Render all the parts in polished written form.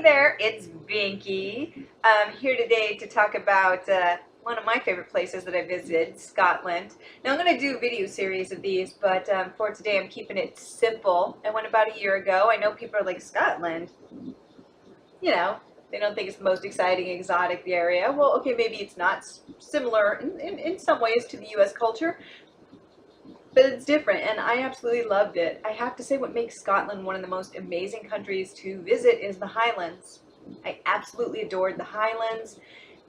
there, it's Binky. I'm here today to talk about one of my favorite places that I visited, Scotland. Now I'm going to do a video series of these, but for today I'm keeping it simple. I went about a year ago. I know people are like, Scotland? You know, they don't think it's the most exciting, exotic area. Well, okay, maybe it's not similar in some ways to the U.S. culture, but it's different, and I absolutely loved it. I have to say what makes Scotland one of the most amazing countries to visit is the Highlands. I absolutely adored the Highlands,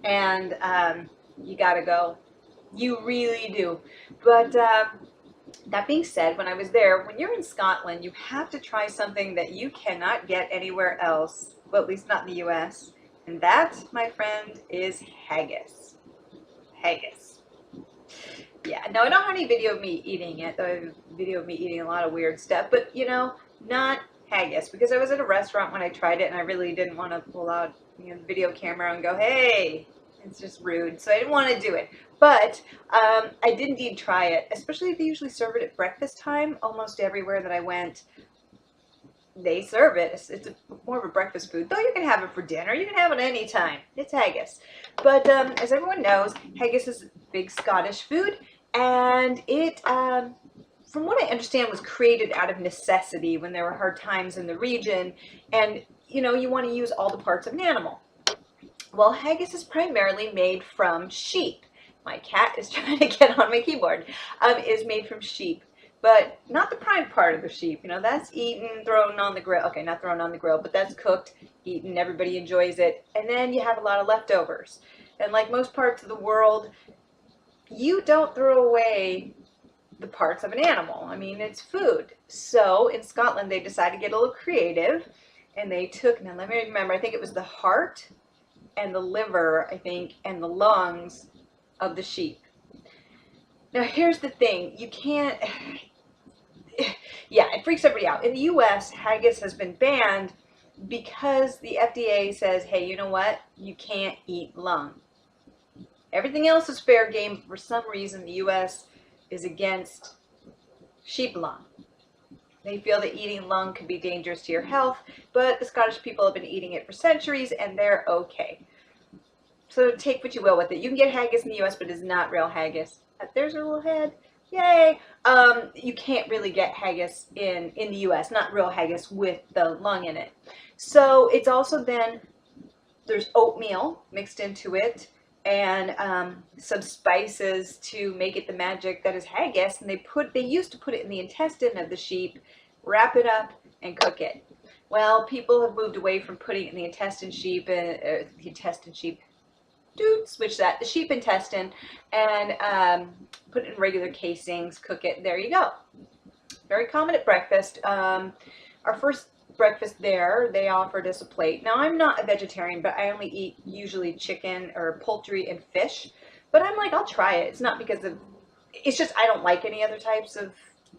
and you gotta go. You really do. But that being said, when I was there, when you're in Scotland, you have to try something that you cannot get anywhere else, well, at least not in the US, and that, my friend, is haggis. Haggis. Yeah, no, I don't have any video of me eating it, though I have a video of me eating a lot of weird stuff, but you know, not haggis, because I was at a restaurant when I tried it and I really didn't want to pull out, the video camera and go, hey, it's just rude, so I didn't want to do it. But I did indeed try it, especially they usually serve it at breakfast time. Almost everywhere that I went, they serve it. It's more of a breakfast food, though you can have it for dinner. You can have it any time. It's haggis. But as everyone knows, haggis is big Scottish food, and it, from what I understand, was created out of necessity when there were hard times in the region, and you want to use all the parts of an animal. Well, haggis is primarily made from sheep. My cat is trying to get on my keyboard. Is made from sheep, but not the prime part of the sheep. That's eaten, thrown on the grill. Okay, not thrown on the grill, but that's cooked, eaten, everybody enjoys it. And then you have a lot of leftovers. And like most parts of the world, you don't throw away the parts of an animal. I mean, it's food. So in Scotland, they decided to get a little creative, and they took, now let me remember, I think it was the heart and the liver, I think, and the lungs of the sheep. Now here's the thing, you can't, yeah, it freaks everybody out. In the US, haggis has been banned because the FDA says, hey, you know what? You can't eat lung. Everything else is fair game. For some reason, the US is against sheep lung. They feel that eating lung could be dangerous to your health, but the Scottish people have been eating it for centuries and they're okay. So take what you will with it. You can get haggis in the US, but it's not real haggis. There's her little head. Yay! You can't really get haggis in the US, not real haggis with the lung in it. So it's also then, there's oatmeal mixed into it, and some spices to make it the magic that is haggis, and they used to put it in the intestine of the sheep, wrap it up, and cook it. Well, people have moved away from putting it in the switch that, the sheep intestine, and put it in regular casings, cook it, there you go. Very common at breakfast. Our first breakfast there, they offered us a plate. Now, I'm not a vegetarian, but I only eat usually chicken or poultry and fish, but I'm like, I'll try it. It's not because of, it's just I don't like any other types of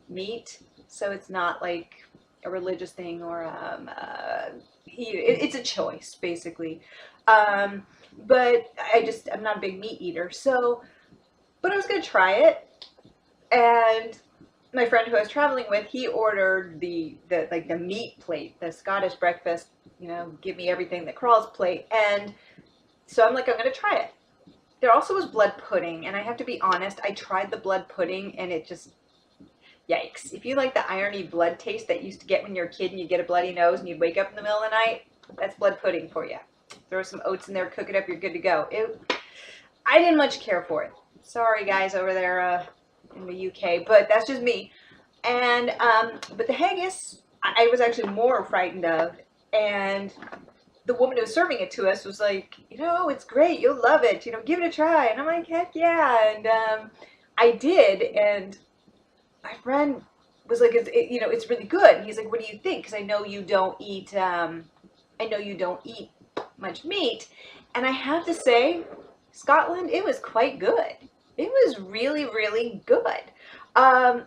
meat, so it's not like a religious thing or it's a choice basically. But I'm not a big meat eater, so, but I was gonna try it, and my friend who I was traveling with, he ordered the meat plate, the Scottish breakfast, give me everything that crawls plate, and so I'm like, I'm gonna try it. There also was blood pudding, and I have to be honest, I tried the blood pudding, and it just, yikes. If you like the irony blood taste that you used to get when you were a kid and you get a bloody nose and you'd wake up in the middle of the night, that's blood pudding for you. Throw some oats in there, cook it up, you're good to go. I didn't much care for it. Sorry guys over there in the UK, but that's just me. And but the haggis, I was actually more frightened of, and the woman who was serving it to us was like, it's great, you'll love it, give it a try. And I'm like, heck yeah. And I did, and my friend was like, it's really good. And he's like, what do you think? Because I know you don't eat much meat. And I have to say, Scotland, it was quite good. It was really, really good.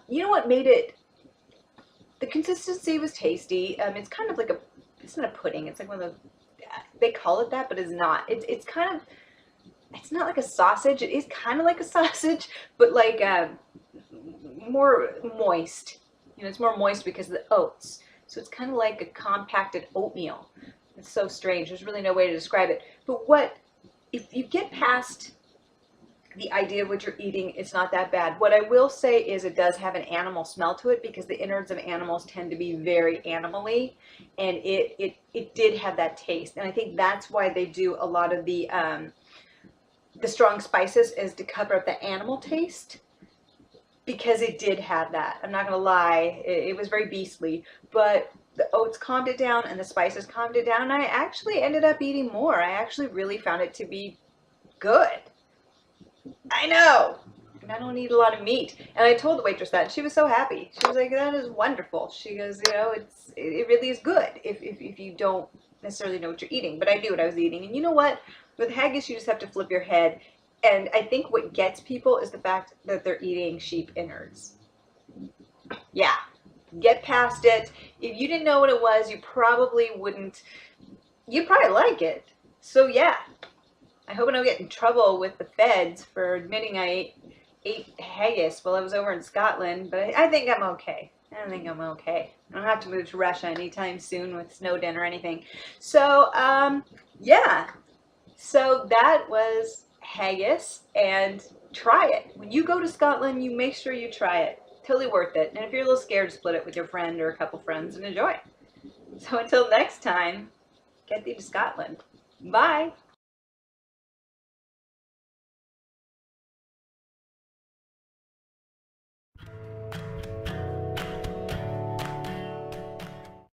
You know what made it, the consistency was tasty. It's kind of like it's not a pudding. It's like one of those, they call it that, but it's not. It's kind of, it's not like a sausage. It is kind of like a sausage, but like more moist. It's more moist because of the oats. So it's kind of like a compacted oatmeal. It's so strange. There's really no way to describe it. But what, if you get past the idea of what you're eating, it's not that bad. What I will say is it does have an animal smell to it because the innards of animals tend to be very animal-y, and it did have that taste. And I think that's why they do a lot of the strong spices, is to cover up the animal taste, because it did have that. I'm not gonna lie, it was very beastly, but the oats calmed it down and the spices calmed it down, and I actually ended up eating more. I actually really found it to be good. I know. And I don't eat a lot of meat. And I told the waitress that, and she was so happy. She was like, that is wonderful. She goes, you know, it really is good if you don't necessarily know what you're eating. But I knew what I was eating. And you know what? With haggis, you just have to flip your head. And I think what gets people is the fact that they're eating sheep innards. Yeah. Get past it. If you didn't know what it was, you probably wouldn't. You'd probably like it. So yeah. I hope I don't get in trouble with the feds for admitting I ate haggis while I was over in Scotland, but I think I'm okay. I think I'm okay. I don't have to move to Russia anytime soon with Snowden or anything. So, yeah. So that was haggis, and try it. When you go to Scotland, you make sure you try it. Totally worth it. And if you're a little scared, split it with your friend or a couple friends and enjoy. So until next time, get thee to Scotland. Bye.